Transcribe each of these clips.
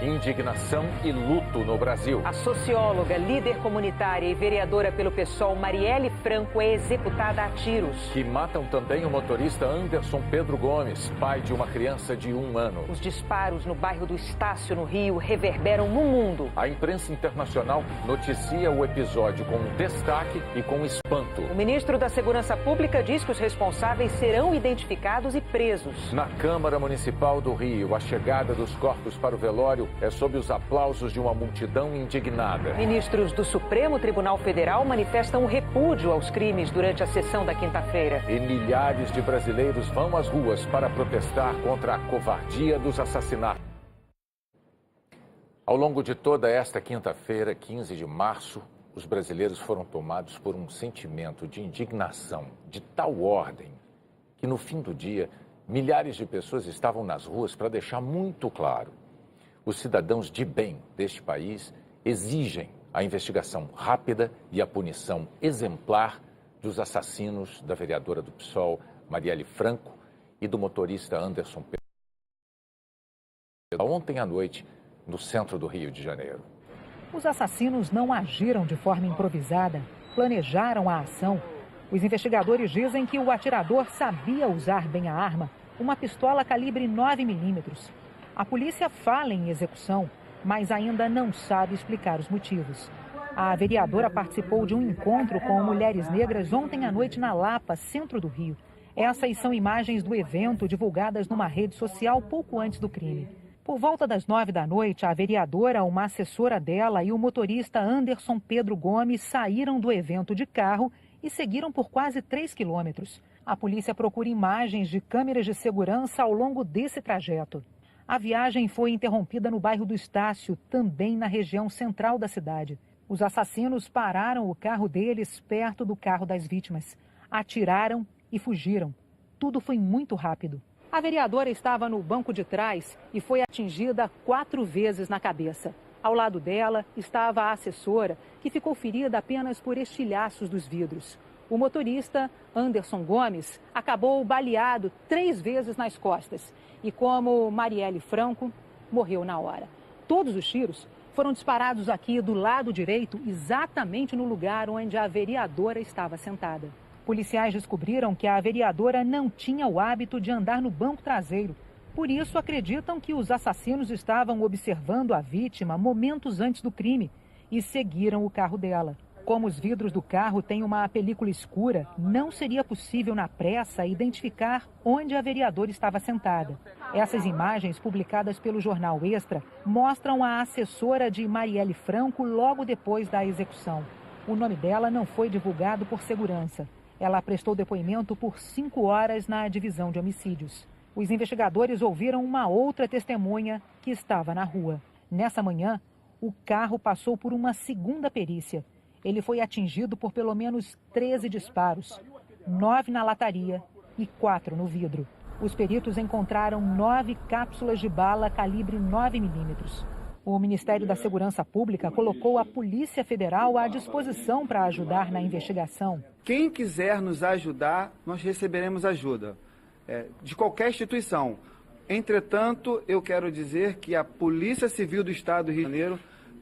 Indignação e luto no Brasil. A socióloga, líder comunitária e vereadora pelo PSOL, Marielle Franco, é executada a tiros. Que matam também o motorista Anderson Pedro Gomes, pai de uma criança de 1 ano. Os disparos no bairro do Estácio, no Rio, reverberam no mundo. A imprensa internacional noticia o episódio com destaque e com espanto. O ministro da Segurança Pública diz que os responsáveis serão identificados e presos. Na Câmara Municipal do Rio, a chegada dos corpos para o velório é sob os aplausos de uma multidão indignada. Ministros do Supremo Tribunal Federal manifestam o repúdio aos crimes durante a sessão da quinta-feira. E milhares de brasileiros vão às ruas para protestar contra a covardia dos assassinatos. Ao longo de toda esta quinta-feira, 15 de março, os brasileiros foram tomados por um sentimento de indignação de tal ordem que, no fim do dia, milhares de pessoas estavam nas ruas para deixar muito claro: os cidadãos de bem deste país exigem a investigação rápida e a punição exemplar dos assassinos da vereadora do PSOL, Marielle Franco, e do motorista Anderson Pedro. Ontem à noite, no centro do Rio de Janeiro. Os assassinos não agiram de forma improvisada, planejaram a ação. Os investigadores dizem que o atirador sabia usar bem a arma, uma pistola calibre 9mm. A polícia fala em execução, mas ainda não sabe explicar os motivos. A vereadora participou de um encontro com mulheres negras ontem à noite na Lapa, centro do Rio. Essas são imagens do evento divulgadas numa rede social pouco antes do crime. Por volta das 9 da noite, a vereadora, uma assessora dela e o motorista Anderson Pedro Gomes saíram do evento de carro e seguiram por quase 3 quilômetros. A polícia procura imagens de câmeras de segurança ao longo desse trajeto. A viagem foi interrompida no bairro do Estácio, também na região central da cidade. Os assassinos pararam o carro deles perto do carro das vítimas, atiraram e fugiram. Tudo foi muito rápido. A vereadora estava no banco de trás e foi atingida 4 vezes na cabeça. Ao lado dela estava a assessora, que ficou ferida apenas por estilhaços dos vidros. O motorista, Anderson Gomes, acabou baleado 3 vezes nas costas. E como Marielle Franco, morreu na hora. Todos os tiros foram disparados aqui do lado direito, exatamente no lugar onde a vereadora estava sentada. Policiais descobriram que a vereadora não tinha o hábito de andar no banco traseiro. Por isso, acreditam que os assassinos estavam observando a vítima momentos antes do crime e seguiram o carro dela. Como os vidros do carro têm uma película escura, não seria possível na pressa identificar onde a vereadora estava sentada. Essas imagens, publicadas pelo jornal Extra, mostram a assessora de Marielle Franco logo depois da execução. O nome dela não foi divulgado por segurança. Ela prestou depoimento por 5 horas na divisão de homicídios. Os investigadores ouviram uma outra testemunha que estava na rua. Nessa manhã, o carro passou por uma segunda perícia. Ele foi atingido por pelo menos 13 disparos, 9 na lataria e 4 no vidro. Os peritos encontraram 9 cápsulas de bala calibre 9mm. O Ministério da Segurança Pública colocou a Polícia Federal à disposição para ajudar na investigação. Quem quiser nos ajudar, nós receberemos ajuda, de qualquer instituição. Entretanto, eu quero dizer que a Polícia Civil do Estado do Rio de Janeiro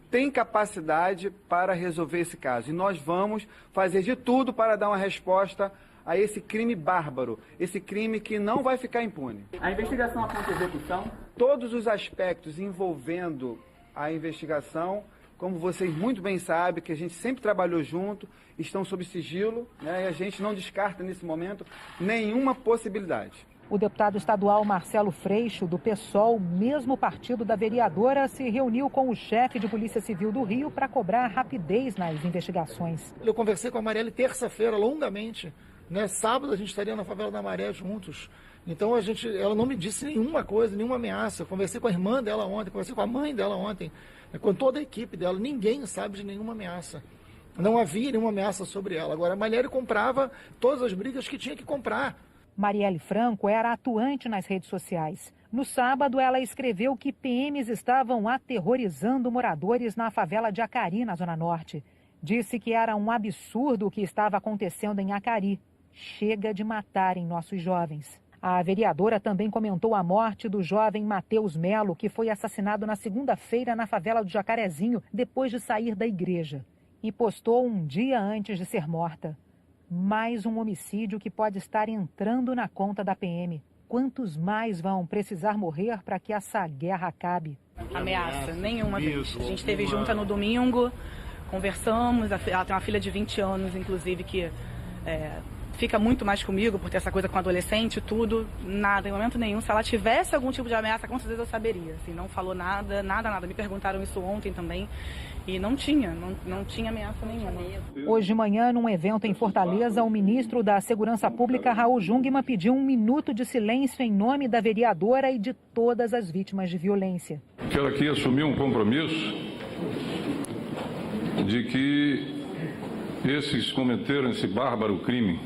tem capacidade para resolver esse caso. E nós vamos fazer de tudo para dar uma resposta a esse crime bárbaro, esse crime que não vai ficar impune. A investigação aponta execução? Todos os aspectos envolvendo a investigação, como vocês muito bem sabem, que a gente sempre trabalhou junto, estão sob sigilo, né, e a gente não descarta nesse momento nenhuma possibilidade. O deputado estadual Marcelo Freixo, do PSOL, mesmo partido da vereadora, se reuniu com o chefe de Polícia Civil do Rio para cobrar rapidez nas investigações. Eu conversei com a Marielle terça-feira, longamente. Né? Sábado a gente estaria na Favela da Maré juntos. Então ela não me disse nenhuma coisa, nenhuma ameaça. Eu conversei com a irmã dela ontem, conversei com a mãe dela ontem, com toda a equipe dela. Ninguém sabe de nenhuma ameaça. Não havia nenhuma ameaça sobre ela. Agora, a Marielle comprava todas as brigas que tinha que comprar. Marielle Franco era atuante nas redes sociais. No sábado, ela escreveu que PMs estavam aterrorizando moradores na favela de Acari, na Zona Norte. Disse que era um absurdo o que estava acontecendo em Acari. Chega de matarem nossos jovens. A vereadora também comentou a morte do jovem Matheus Melo, que foi assassinado na segunda-feira na favela do Jacarezinho, depois de sair da igreja. E postou um dia antes de ser morta. Mais um homicídio que pode estar entrando na conta da PM. Quantos mais vão precisar morrer para que essa guerra acabe? Ameaça, nenhuma vez. A gente esteve junta no domingo, conversamos, ela tem uma filha de 20 anos, inclusive, que fica muito mais comigo por ter essa coisa com adolescente e tudo. Nada, em momento nenhum. Se ela tivesse algum tipo de ameaça, com certeza eu saberia. Assim, não falou nada. Me perguntaram isso ontem também. E não tinha ameaça nenhuma. Hoje de manhã, num evento em Fortaleza, o ministro da Segurança Pública, Raul Jungmann, pediu 1 minuto de silêncio em nome da vereadora e de todas as vítimas de violência. Quero aqui assumir um compromisso de que esses que cometeram esse bárbaro crime,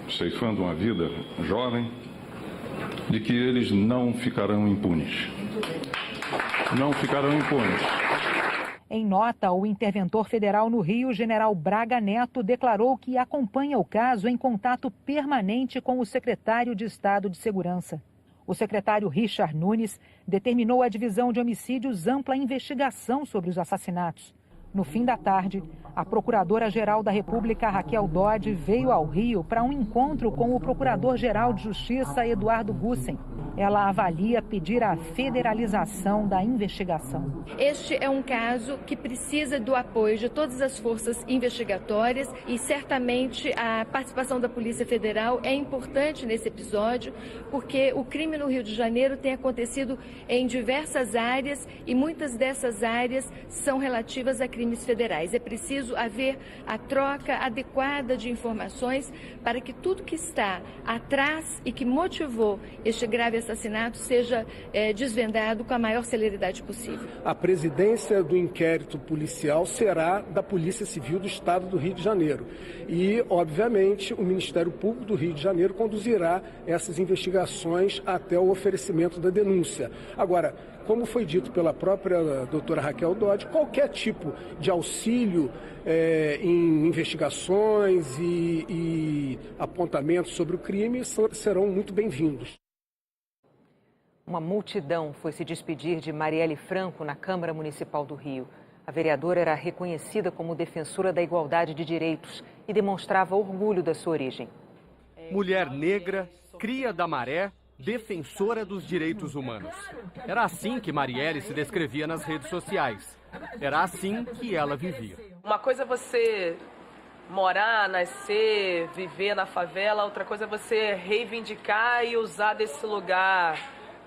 ceifando uma vida jovem, de que eles não ficarão impunes. Não ficarão impunes. Em nota, o interventor federal no Rio, general Braga Neto, declarou que acompanha o caso em contato permanente com o secretário de Estado de Segurança. O secretário Richard Nunes determinou a divisão de homicídios ampla investigação sobre os assassinatos. No fim da tarde, a Procuradora-Geral da República, Raquel Dodge, veio ao Rio para um encontro com o Procurador-Geral de Justiça, Eduardo Gussen. Ela avalia pedir a federalização da investigação. Este é um caso que precisa do apoio de todas as forças investigatórias e certamente a participação da Polícia Federal é importante nesse episódio, porque o crime no Rio de Janeiro tem acontecido em diversas áreas e muitas dessas áreas são relativas a crimes federais. É preciso haver a troca adequada de informações para que tudo que está atrás e que motivou este grave assassinato seja desvendado com a maior celeridade possível. A presidência do inquérito policial será da Polícia Civil do Estado do Rio de Janeiro. E, obviamente, o Ministério Público do Rio de Janeiro conduzirá essas investigações até o oferecimento da denúncia. Agora, como foi dito pela própria doutora Raquel Dodge, qualquer tipo de auxílio em investigações e apontamentos sobre o crime serão muito bem-vindos. Uma multidão foi se despedir de Marielle Franco na Câmara Municipal do Rio. A vereadora era reconhecida como defensora da igualdade de direitos e demonstrava orgulho da sua origem. Mulher negra, cria da maré, defensora dos direitos humanos. Era assim que Marielle se descrevia nas redes sociais. Era assim que ela vivia. Uma coisa é você morar, nascer, viver na favela, outra coisa é você reivindicar e usar desse lugar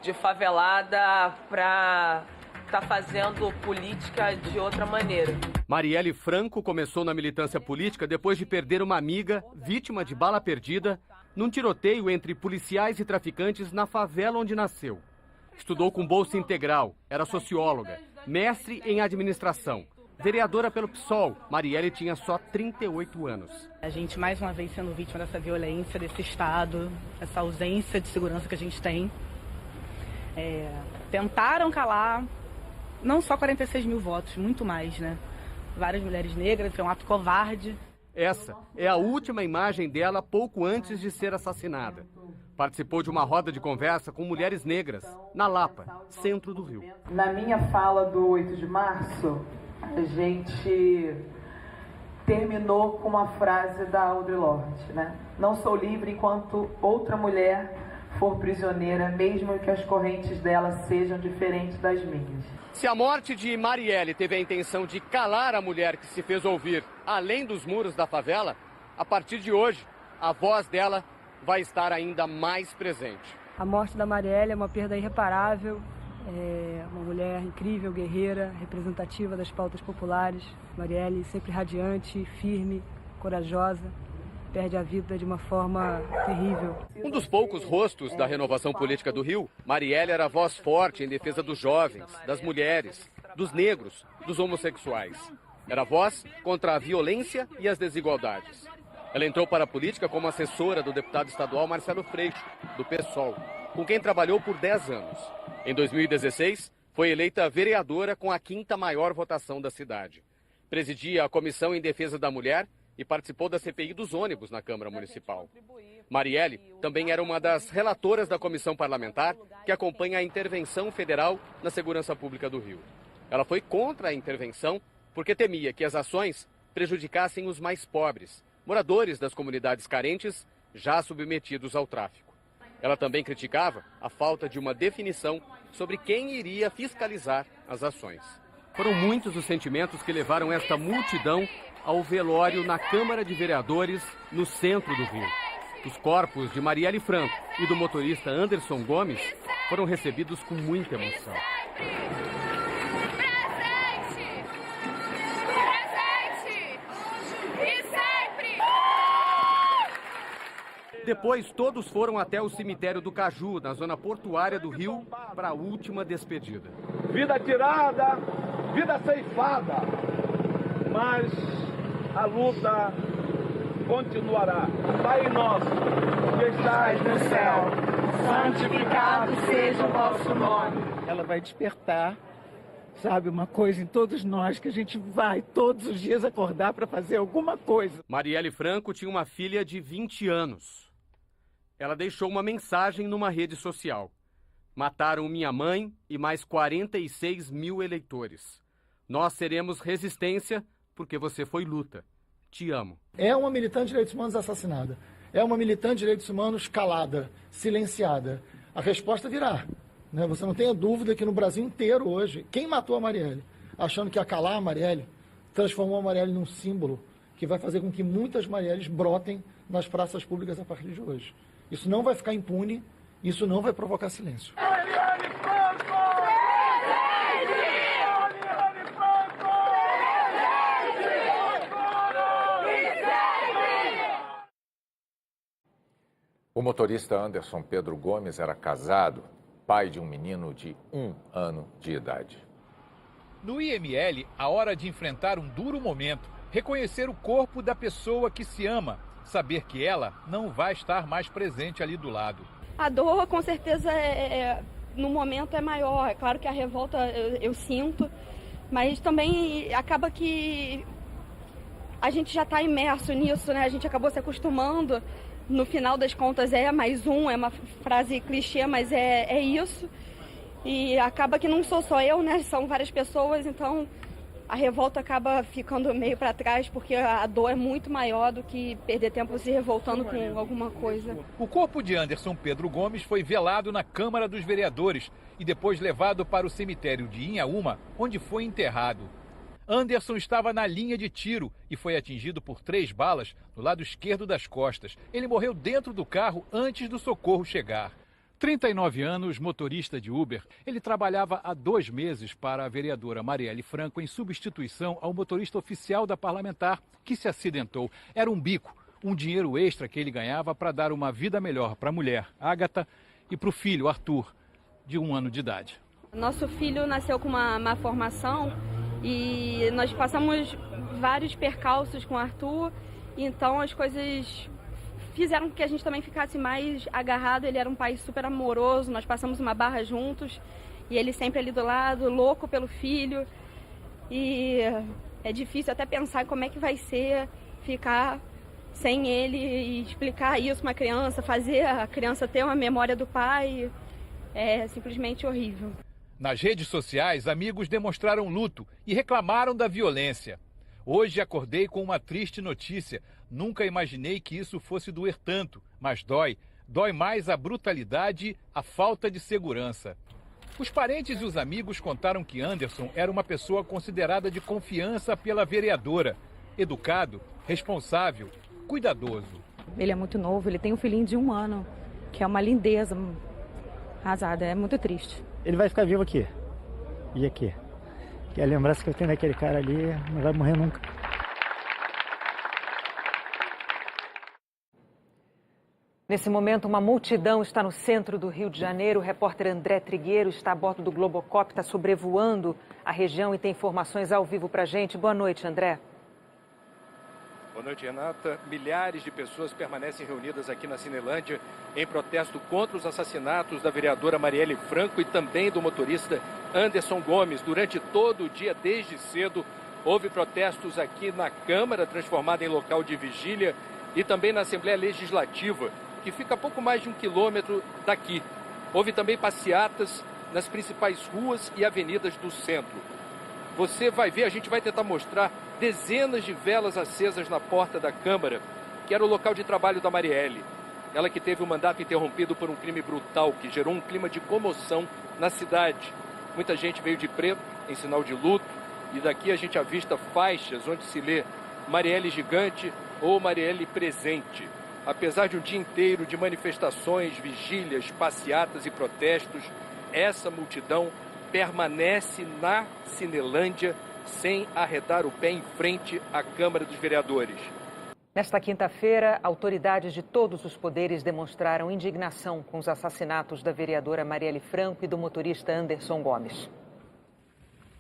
de favelada para estar fazendo política de outra maneira. Marielle Franco começou na militância política depois de perder uma amiga, vítima de bala perdida, num tiroteio entre policiais e traficantes na favela onde nasceu. Estudou com bolsa integral, era socióloga, mestre em administração. Vereadora pelo PSOL, Marielle tinha só 38 anos. A gente, mais uma vez, sendo vítima dessa violência, desse Estado, essa ausência de segurança que a gente tem. Tentaram calar, não só 46 mil votos, muito mais, né? Várias mulheres negras, foi um ato covarde. Essa é a última imagem dela pouco antes de ser assassinada. Participou de uma roda de conversa com mulheres negras, na Lapa, centro do Rio. Na minha fala do 8 de março, a gente terminou com uma frase da Audre Lorde, né? Não sou livre enquanto outra mulher for prisioneira, mesmo que as correntes dela sejam diferentes das minhas. Se a morte de Marielle teve a intenção de calar a mulher que se fez ouvir além dos muros da favela, a partir de hoje, a voz dela vai estar ainda mais presente. A morte da Marielle é uma perda irreparável, uma mulher incrível, guerreira, representativa das pautas populares. Marielle sempre radiante, firme, corajosa. Perde a vida de uma forma terrível. Um dos poucos rostos da renovação política do Rio, Marielle era voz forte em defesa dos jovens, das mulheres, dos negros, dos homossexuais. Era voz contra a violência e as desigualdades. Ela entrou para a política como assessora do deputado estadual Marcelo Freixo, do PSOL, com quem trabalhou por 10 anos. Em 2016, foi eleita vereadora com a 5ª maior votação da cidade. Presidia a Comissão em Defesa da Mulher e participou da CPI dos ônibus na Câmara Municipal. Marielle também era uma das relatoras da comissão parlamentar que acompanha a intervenção federal na segurança pública do Rio. Ela foi contra a intervenção porque temia que as ações prejudicassem os mais pobres, moradores das comunidades carentes já submetidos ao tráfico. Ela também criticava a falta de uma definição sobre quem iria fiscalizar as ações. Foram muitos os sentimentos que levaram esta multidão ao velório na Câmara de Vereadores, no centro do Rio. Os corpos de Marielle Franco e do motorista Anderson Gomes foram recebidos com muita emoção. Depois, todos foram até o cemitério do Caju, na zona portuária do Rio, para a última despedida. Vida tirada, vida ceifada, mas a luta continuará. Pai nosso, que estás no céu, santificado seja o vosso nome. Ela vai despertar, sabe, uma coisa em todos nós, que a gente vai todos os dias acordar para fazer alguma coisa. Marielle Franco tinha uma filha de 20 anos. Ela deixou uma mensagem numa rede social. Mataram minha mãe e mais 46 mil eleitores. Nós seremos resistência porque você foi luta. Te amo. É uma militante de direitos humanos assassinada. É uma militante de direitos humanos calada, silenciada. A resposta virá. Né? Você não tenha dúvida que no Brasil inteiro hoje, quem matou a Marielle, achando que ia calar a Marielle, transformou a Marielle num símbolo que vai fazer com que muitas Marielles brotem nas praças públicas a partir de hoje. Isso não vai ficar impune, isso não vai provocar silêncio. O motorista Anderson Pedro Gomes era casado, pai de um menino de 1 ano de idade. No IML, a hora de enfrentar um duro momento, reconhecer o corpo da pessoa que se ama, saber que ela não vai estar mais presente ali do lado. A dor, com certeza, no momento é maior. É claro que a revolta eu sinto, mas também acaba que a gente já está imerso nisso, né? A gente acabou se acostumando. No final das contas é mais um, é uma frase clichê, mas é isso. E acaba que não sou só eu, né? São várias pessoas, então a revolta acaba ficando meio para trás, porque a dor é muito maior do que perder tempo se revoltando com alguma coisa. O corpo de Anderson Pedro Gomes foi velado na Câmara dos Vereadores e depois levado para o cemitério de Inhaúma, onde foi enterrado. Anderson estava na linha de tiro e foi atingido por 3 balas no lado esquerdo das costas. Ele morreu dentro do carro antes do socorro chegar. 39 anos, motorista de Uber, ele trabalhava há 2 meses para a vereadora Marielle Franco em substituição ao motorista oficial da parlamentar que se acidentou. Era um bico, um dinheiro extra que ele ganhava para dar uma vida melhor para a mulher, Ágata, e para o filho, Arthur, de 1 ano de idade. Nosso filho nasceu com uma má formação e nós passamos vários percalços com o Arthur, então as coisas fizeram com que a gente também ficasse mais agarrado. Ele era um pai super amoroso, nós passamos uma barra juntos e ele sempre ali do lado, louco pelo filho. E é difícil até pensar como é que vai ser ficar sem ele e explicar isso para uma criança, fazer a criança ter uma memória do pai. É simplesmente horrível. Nas redes sociais, amigos demonstraram luto e reclamaram da violência. Hoje acordei com uma triste notícia. Nunca imaginei que isso fosse doer tanto, mas dói. Dói mais a brutalidade, a falta de segurança. Os parentes e os amigos contaram que Anderson era uma pessoa considerada de confiança pela vereadora. Educado, responsável, cuidadoso. Ele é muito novo, ele tem um filhinho de 1 ano, que é uma lindeza arrasada, é muito triste. Ele vai ficar vivo aqui e aqui. E a lembrança que eu tenho daquele cara ali não vai morrer nunca. Nesse momento, uma multidão está no centro do Rio de Janeiro. O repórter André Trigueiro está a bordo do Globocop, está sobrevoando a região e tem informações ao vivo para a gente. Boa noite, André. Boa noite, Renata. Milhares de pessoas permanecem reunidas aqui na Cinelândia em protesto contra os assassinatos da vereadora Marielle Franco e também do motorista Anderson Gomes. Durante todo o dia, desde cedo, houve protestos aqui na Câmara, transformada em local de vigília, e também na Assembleia Legislativa. que fica a pouco mais de 1 quilômetro daqui. Houve também passeatas nas principais ruas e avenidas do centro. Você vai ver, a gente vai tentar mostrar dezenas de velas acesas na porta da Câmara, que era o local de trabalho da Marielle. Ela que teve o mandato interrompido por um crime brutal que gerou um clima de comoção na cidade. Muita gente veio de preto, em sinal de luto, e daqui a gente avista faixas onde se lê Marielle Gigante ou Marielle Presente. Apesar de um dia inteiro de manifestações, vigílias, passeatas e protestos, essa multidão permanece na Cinelândia sem arredar o pé em frente à Câmara dos Vereadores. Nesta quinta-feira, autoridades de todos os poderes demonstraram indignação com os assassinatos da vereadora Marielle Franco e do motorista Anderson Gomes.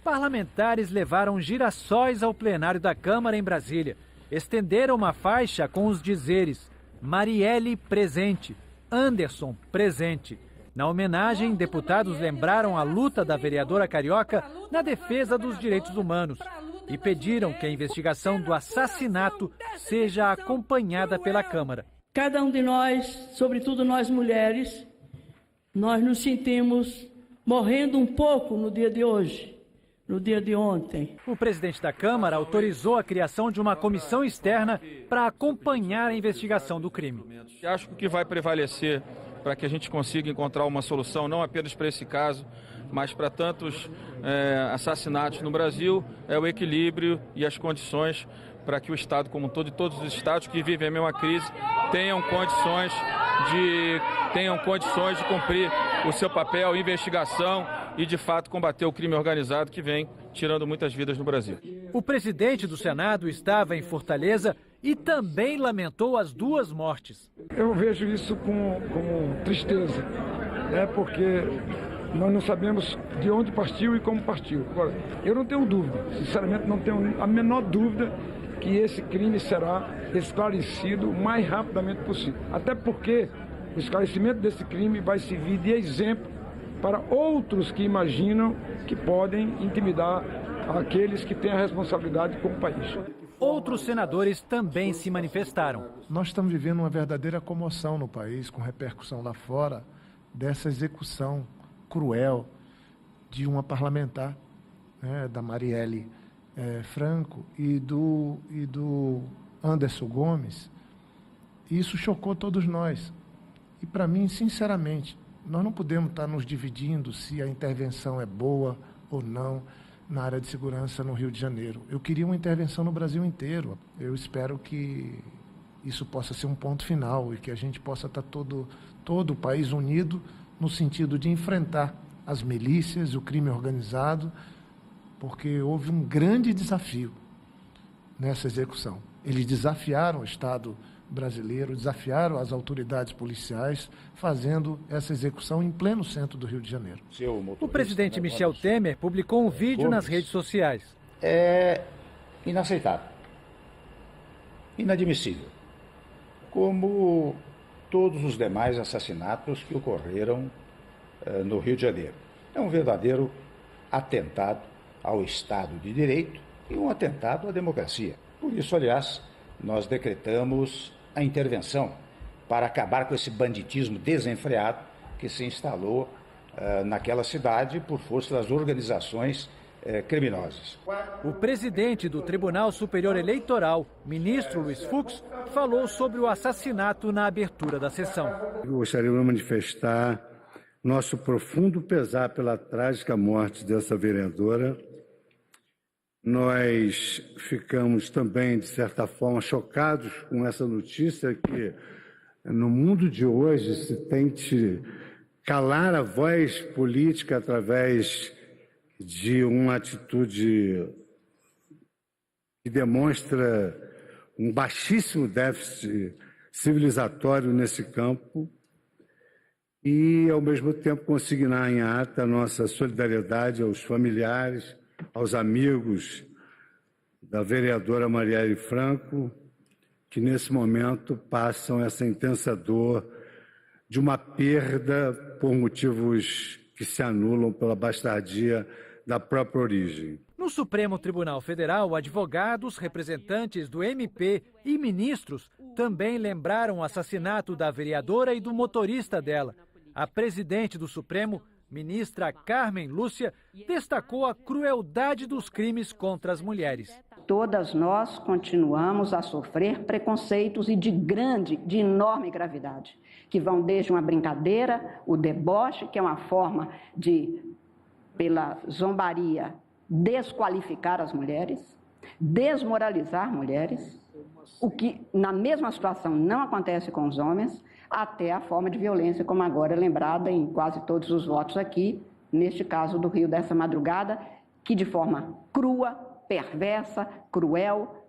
Parlamentares levaram girassóis ao plenário da Câmara em Brasília. Estenderam uma faixa com os dizeres Marielle presente, Anderson presente. Na homenagem, deputados lembraram a luta da vereadora carioca na defesa dos direitos humanos e pediram que a investigação do assassinato seja acompanhada pela Câmara. Cada um de nós, sobretudo nós mulheres, nós nos sentimos morrendo um pouco no dia de hoje, no dia de ontem. O presidente da Câmara autorizou a criação de uma comissão externa para acompanhar a investigação do crime. Acho que o que vai prevalecer para que a gente consiga encontrar uma solução, não apenas para esse caso, mas para tantos assassinatos no Brasil, é o equilíbrio e as condições para que o Estado como um todo e todos os estados que vivem a mesma crise tenham condições de cumprir o seu papel, investigação e, de fato, combater o crime organizado que vem tirando muitas vidas no Brasil. O presidente do Senado estava em Fortaleza e também lamentou as 2 mortes. Eu vejo isso com tristeza, porque nós não sabemos de onde partiu e como partiu. Agora, eu não tenho dúvida, sinceramente não tenho a menor dúvida que esse crime será esclarecido o mais rapidamente possível. Até porque o esclarecimento desse crime vai servir de exemplo para outros que imaginam que podem intimidar aqueles que têm a responsabilidade com o país. Outros senadores também se manifestaram. Nós estamos vivendo uma verdadeira comoção no país, com repercussão lá fora, dessa execução cruel de uma parlamentar, da Marielle Franco e do Anderson Gomes. Isso chocou todos nós. E, para mim, sinceramente, nós não podemos estar nos dividindo se a intervenção é boa ou não na área de segurança no Rio de Janeiro. Eu queria uma intervenção no Brasil inteiro. Eu espero que isso possa ser um ponto final e que a gente possa estar todo o país unido no sentido de enfrentar as milícias, o crime organizado, porque houve um grande desafio nessa execução. Eles desafiaram o Estado brasileiro, desafiaram as autoridades policiais, fazendo essa execução em pleno centro do Rio de Janeiro. O presidente Michel Temer publicou um vídeo nas redes sociais. É inaceitável, inadmissível, como todos os demais assassinatos que ocorreram no Rio de Janeiro. É um verdadeiro atentado ao Estado de Direito e um atentado à democracia. Por isso, aliás, nós decretamos a intervenção para acabar com esse banditismo desenfreado que se instalou naquela cidade por força das organizações criminosas. O presidente do Tribunal Superior Eleitoral, ministro Luiz Fux, falou sobre o assassinato na abertura da sessão. Eu gostaria de manifestar nosso profundo pesar pela trágica morte dessa vereadora. Nós ficamos também, de certa forma, chocados com essa notícia que, no mundo de hoje, se tente calar a voz política através de uma atitude que demonstra um baixíssimo déficit civilizatório nesse campo e, ao mesmo tempo, consignar em ata a nossa solidariedade aos familiares, aos amigos da vereadora Marielle Franco, que nesse momento passam essa intensa dor de uma perda por motivos que se anulam pela bastardia da própria origem. No Supremo Tribunal Federal, advogados, representantes do MP e ministros também lembraram o assassinato da vereadora e do motorista dela. A presidente do Supremo, ministra Carmen Lúcia, destacou a crueldade dos crimes contra as mulheres. Todas nós continuamos a sofrer preconceitos e de enorme gravidade, que vão desde uma brincadeira, o deboche, que é uma forma de, pela zombaria, desqualificar as mulheres, desmoralizar mulheres, o que na mesma situação não acontece com os homens, até a forma de violência, como agora é lembrada em quase todos os votos aqui, neste caso do Rio dessa madrugada, que de forma crua, perversa, cruel,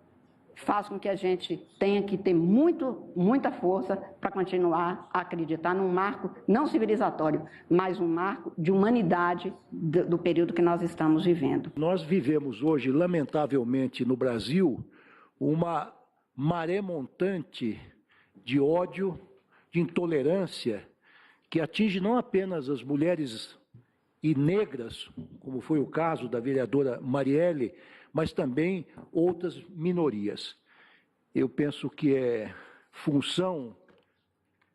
faz com que a gente tenha que ter muita força para continuar a acreditar num marco não civilizatório, mas um marco de humanidade do período que nós estamos vivendo. Nós vivemos hoje, lamentavelmente, no Brasil, uma maré montante de ódio, de intolerância, que atinge não apenas as mulheres e negras, como foi o caso da vereadora Marielle, mas também outras minorias. Eu penso que é função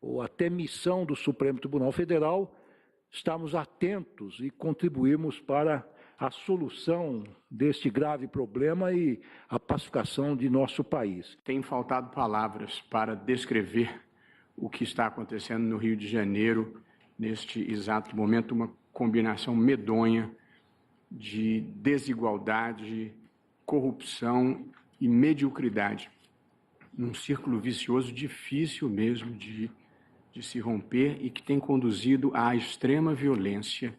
ou até missão do Supremo Tribunal Federal estarmos atentos e contribuirmos para a solução deste grave problema e a pacificação de nosso país. Tem faltado palavras para descrever o que está acontecendo no Rio de Janeiro neste exato momento, uma combinação medonha de desigualdade, corrupção e mediocridade, num círculo vicioso difícil mesmo de se romper e que tem conduzido à extrema violência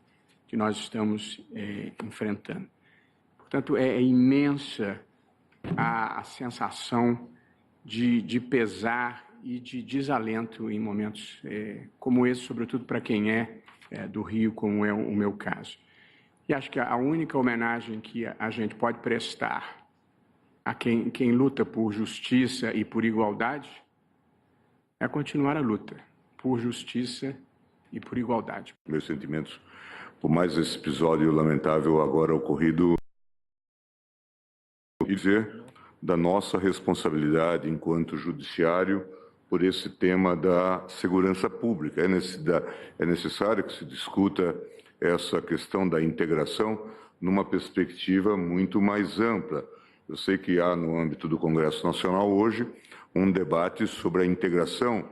que nós estamos enfrentando. Portanto, é imensa a sensação de pesar e de desalento em momentos como esse, sobretudo para quem é do Rio, como é o meu caso. E acho que a única homenagem que a gente pode prestar a quem luta por justiça e por igualdade é continuar a luta por justiça e por igualdade. Meus sentimentos por mais esse episódio lamentável agora ocorrido e dizer da nossa responsabilidade enquanto judiciário por esse tema da segurança pública. É necessário que se discuta essa questão da integração numa perspectiva muito mais ampla. Eu sei que há no âmbito do Congresso Nacional hoje um debate sobre a integração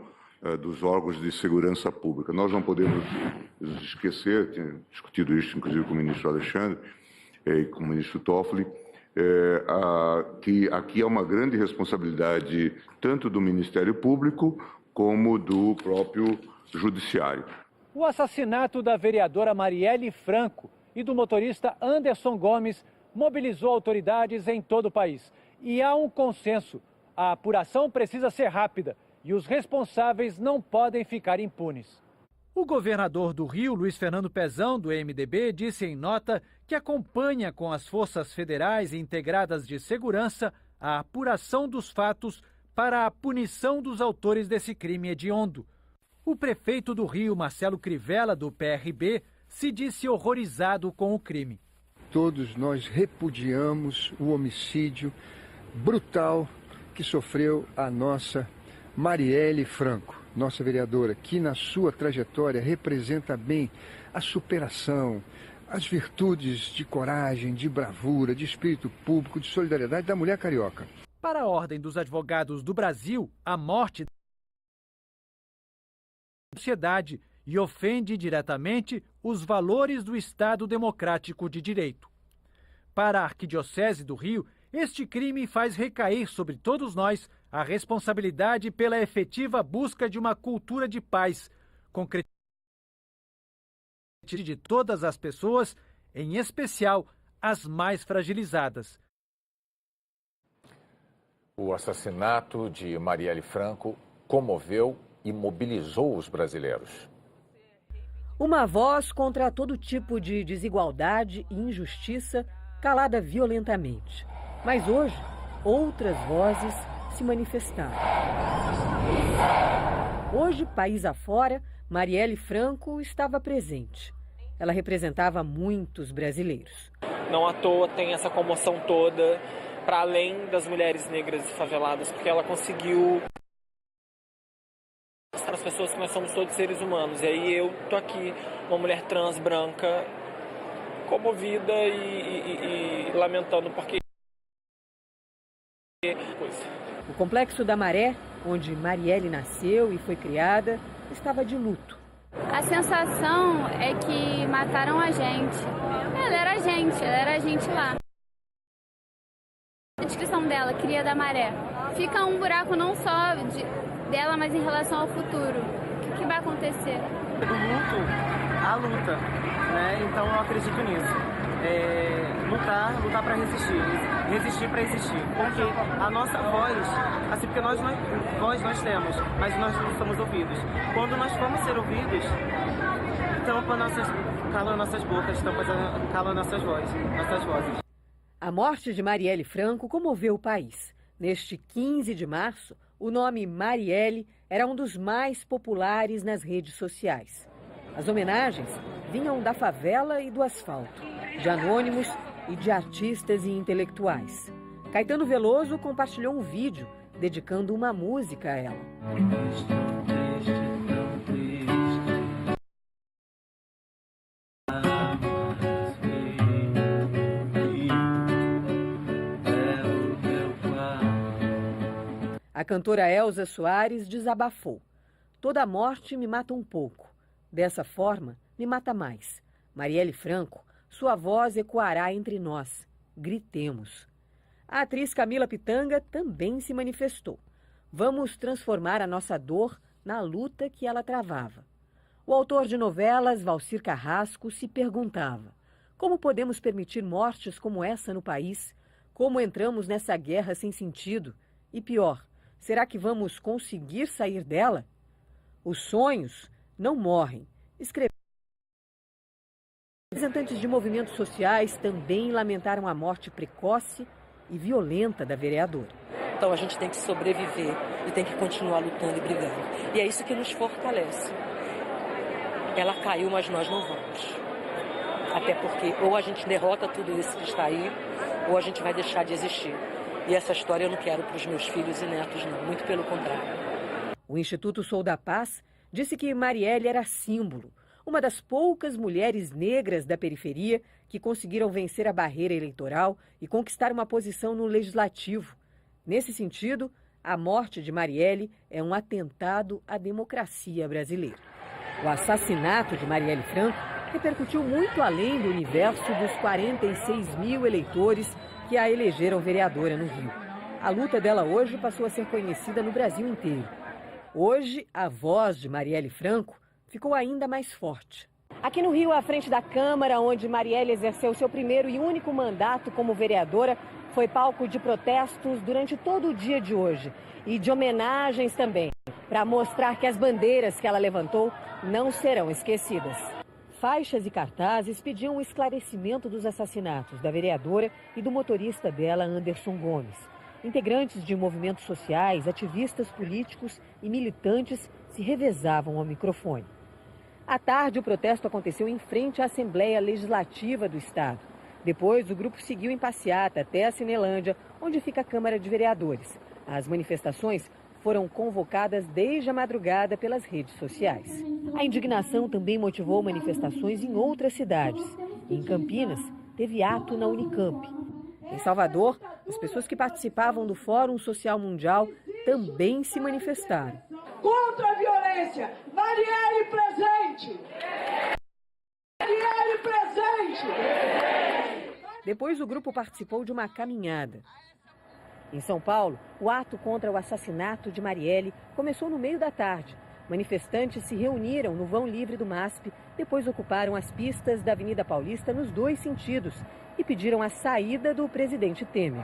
dos órgãos de segurança pública. Nós não podemos esquecer, tinha discutido isso inclusive com o ministro Alexandre e com o ministro Toffoli, que aqui há uma grande responsabilidade tanto do Ministério Público como do próprio Judiciário. O assassinato da vereadora Marielle Franco e do motorista Anderson Gomes mobilizou autoridades em todo o país. E há um consenso: a apuração precisa ser rápida e os responsáveis não podem ficar impunes. O governador do Rio, Luiz Fernando Pezão, do MDB, disse em nota que acompanha com as forças federais e integradas de segurança a apuração dos fatos para a punição dos autores desse crime hediondo. O prefeito do Rio, Marcelo Crivella, do PRB, se disse horrorizado com o crime. Todos nós repudiamos o homicídio brutal que sofreu a nossa Marielle Franco, nossa vereadora, que na sua trajetória representa bem a superação, as virtudes de coragem, de bravura, de espírito público, de solidariedade da mulher carioca. Para a Ordem dos Advogados do Brasil, a morte da sociedade e ofende diretamente os valores do Estado Democrático de Direito. Para a Arquidiocese do Rio, este crime faz recair sobre todos nós a responsabilidade pela efetiva busca de uma cultura de paz, concretização de todas as pessoas, em especial as mais fragilizadas. O assassinato de Marielle Franco comoveu e mobilizou os brasileiros. Uma voz contra todo tipo de desigualdade e injustiça calada violentamente. Mas hoje, outras vozes se manifestaram. Hoje, país afora, Marielle Franco estava presente. Ela representava muitos brasileiros. Não à toa tem essa comoção toda, para além das mulheres negras e faveladas, porque ela conseguiu as pessoas que nós somos todos seres humanos. E aí eu tô aqui, uma mulher trans, branca, comovida e lamentando porque... O Complexo da Maré, onde Marielle nasceu e foi criada, estava de luto. A sensação é que mataram a gente. Ela era a gente lá. A descrição dela, cria da maré. Fica um buraco não só dela, mas em relação ao futuro. O que vai acontecer? Do luto à luta, né? Então eu acredito nisso. Lutar para resistir para existir, porque a nossa voz, assim, porque voz nós temos, mas nós não somos ouvidos. Quando nós formos ser ouvidos, calam nossas bocas, calam nossas vozes. A morte de Marielle Franco comoveu o país. Neste 15 de março, o nome Marielle era um dos mais populares nas redes sociais. As homenagens vinham da favela e do asfalto, de anônimos e de artistas e intelectuais. Caetano Veloso compartilhou um vídeo dedicando uma música a ela. A cantora Elza Soares desabafou. Toda morte me mata um pouco. Dessa forma, me mata mais. Marielle Franco, sua voz ecoará entre nós. Gritemos. A atriz Camila Pitanga também se manifestou. Vamos transformar a nossa dor na luta que ela travava. O autor de novelas, Valcir Carrasco, se perguntava: como podemos permitir mortes como essa no país? Como entramos nessa guerra sem sentido? E pior, será que vamos conseguir sair dela? Os sonhos não morrem. Escreveu. Representantes de movimentos sociais também lamentaram a morte precoce e violenta da vereadora. Então a gente tem que sobreviver e tem que continuar lutando e brigando. E é isso que nos fortalece. Ela caiu, mas nós não vamos. Até porque ou a gente derrota tudo isso que está aí, ou a gente vai deixar de existir. E essa história eu não quero para os meus filhos e netos, não. Muito pelo contrário. O Instituto Sou da Paz disse que Marielle era símbolo, uma das poucas mulheres negras da periferia que conseguiram vencer a barreira eleitoral e conquistar uma posição no legislativo. Nesse sentido, a morte de Marielle é um atentado à democracia brasileira. O assassinato de Marielle Franco repercutiu muito além do universo dos 46 mil eleitores que a elegeram vereadora no Rio. A luta dela hoje passou a ser conhecida no Brasil inteiro. Hoje, a voz de Marielle Franco ficou ainda mais forte. Aqui no Rio, à frente da Câmara, onde Marielle exerceu seu primeiro e único mandato como vereadora, foi palco de protestos durante todo o dia de hoje e de homenagens também, para mostrar que as bandeiras que ela levantou não serão esquecidas. Faixas e cartazes pediam o esclarecimento dos assassinatos da vereadora e do motorista dela, Anderson Gomes. Integrantes de movimentos sociais, ativistas políticos e militantes se revezavam ao microfone. À tarde, o protesto aconteceu em frente à Assembleia Legislativa do Estado. Depois, o grupo seguiu em passeata até a Cinelândia, onde fica a Câmara de Vereadores. As manifestações foram convocadas desde a madrugada pelas redes sociais. A indignação também motivou manifestações em outras cidades. Em Campinas, teve ato na Unicamp. Em Salvador, as pessoas que participavam do Fórum Social Mundial também se manifestaram. Contra a violência, Marielle presente! Marielle presente! Depois o grupo participou de uma caminhada. Em São Paulo, o ato contra o assassinato de Marielle começou no meio da tarde. Manifestantes se reuniram no vão livre do MASP, depois ocuparam as pistas da Avenida Paulista nos dois sentidos e pediram a saída do presidente Temer.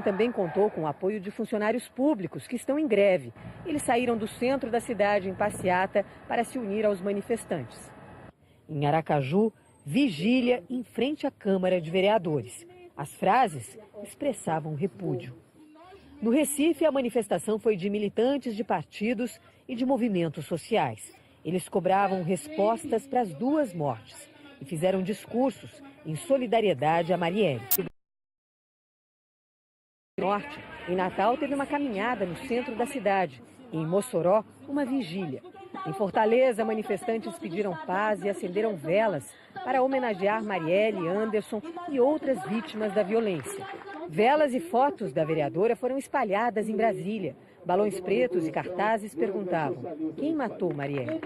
Também contou com o apoio de funcionários públicos que estão em greve. Eles saíram do centro da cidade em passeata para se unir aos manifestantes. Em Aracaju, vigília em frente à Câmara de Vereadores. As frases expressavam repúdio. No Recife, a manifestação foi de militantes de partidos e de movimentos sociais. Eles cobravam respostas para as duas mortes e fizeram discursos em solidariedade a Marielle. No norte, Em Natal, teve uma caminhada no centro da cidade. Em Mossoró, uma vigília. Em Fortaleza, manifestantes pediram paz e acenderam velas para homenagear Marielle, Anderson e outras vítimas da violência. Velas e fotos da vereadora foram espalhadas em Brasília. Balões pretos e cartazes perguntavam: quem matou Marielle?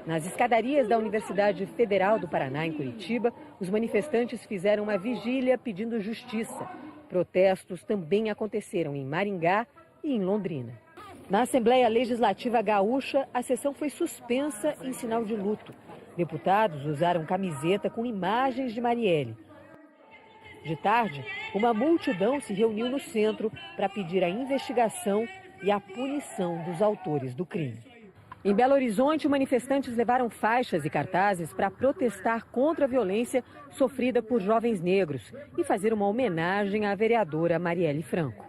Nas escadarias da Universidade Federal do Paraná, em Curitiba, os manifestantes fizeram uma vigília pedindo justiça. Protestos também aconteceram em Maringá e em Londrina. Na Assembleia Legislativa Gaúcha, a sessão foi suspensa em sinal de luto. Deputados usaram camiseta com imagens de Marielle. De tarde, uma multidão se reuniu no centro para pedir a investigação e a punição dos autores do crime. Em Belo Horizonte, manifestantes levaram faixas e cartazes para protestar contra a violência sofrida por jovens negros e fazer uma homenagem à vereadora Marielle Franco.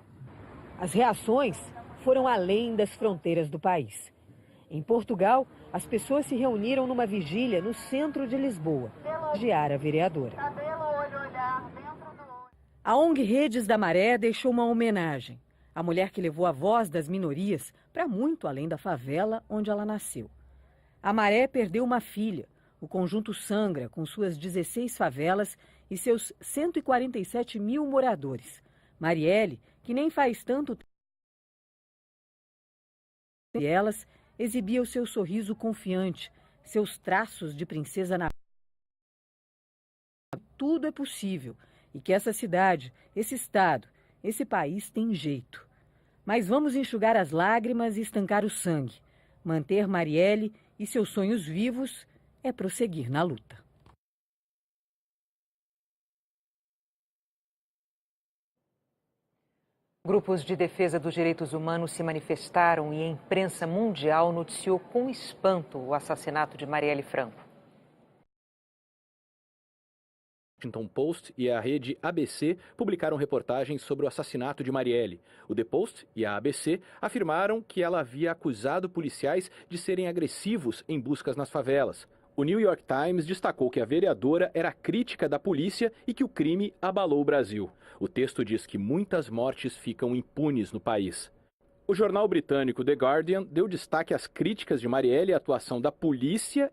As reações foram além das fronteiras do país. Em Portugal, as pessoas se reuniram numa vigília no centro de Lisboa, para homenagear a vereadora. A ONG Redes da Maré deixou uma homenagem à mulher que levou a voz das minorias para muito além da favela onde ela nasceu. A Maré perdeu uma filha. O conjunto sangra com suas 16 favelas e seus 147 mil moradores. Marielle, que nem faz tanto tempo e elas, exibia o seu sorriso confiante, seus traços de princesa na... Tudo é possível e que essa cidade, esse estado, esse país tem jeito. Mas vamos enxugar as lágrimas e estancar o sangue. Manter Marielle e seus sonhos vivos é prosseguir na luta. Grupos de defesa dos direitos humanos se manifestaram e a imprensa mundial noticiou com espanto o assassinato de Marielle Franco. O Washington Post e a rede ABC publicaram reportagens sobre o assassinato de Marielle. O The Post e a ABC afirmaram que ela havia acusado policiais de serem agressivos em buscas nas favelas. O New York Times destacou que a vereadora era crítica da polícia e que o crime abalou o Brasil. O texto diz que muitas mortes ficam impunes no país. O jornal britânico The Guardian deu destaque às críticas de Marielle à atuação da polícia.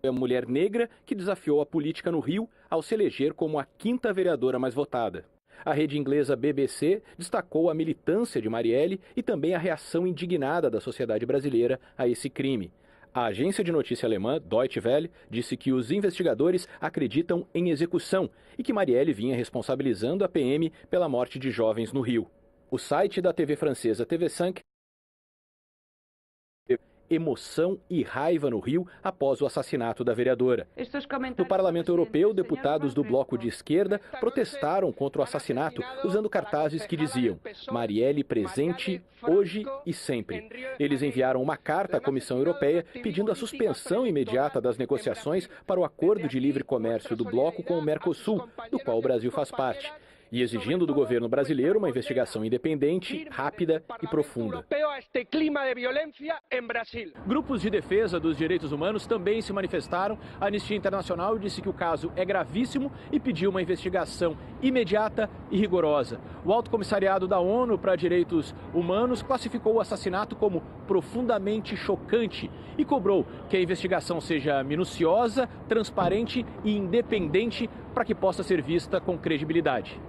É uma mulher negra que desafiou a política no Rio ao se eleger como a 5ª vereadora mais votada. A rede inglesa BBC destacou a militância de Marielle e também a reação indignada da sociedade brasileira a esse crime. A agência de notícia alemã Deutsche Welle disse que os investigadores acreditam em execução e que Marielle vinha responsabilizando a PM pela morte de jovens no Rio. O site da TV francesa TV5 emoção e raiva no Rio após o assassinato da vereadora. No Parlamento Europeu, deputados do bloco de esquerda protestaram contra o assassinato usando cartazes que diziam Marielle presente hoje e sempre. Eles enviaram uma carta à Comissão Europeia pedindo a suspensão imediata das negociações para o acordo de livre comércio do bloco com o Mercosul, do qual o Brasil faz parte. E exigindo do governo brasileiro uma investigação independente, rápida e profunda. Grupos de defesa dos direitos humanos também se manifestaram. A Anistia Internacional disse que o caso é gravíssimo e pediu uma investigação imediata e rigorosa. O Alto Comissariado da ONU para Direitos Humanos classificou o assassinato como profundamente chocante e cobrou que a investigação seja minuciosa, transparente e independente para que possa ser vista com credibilidade.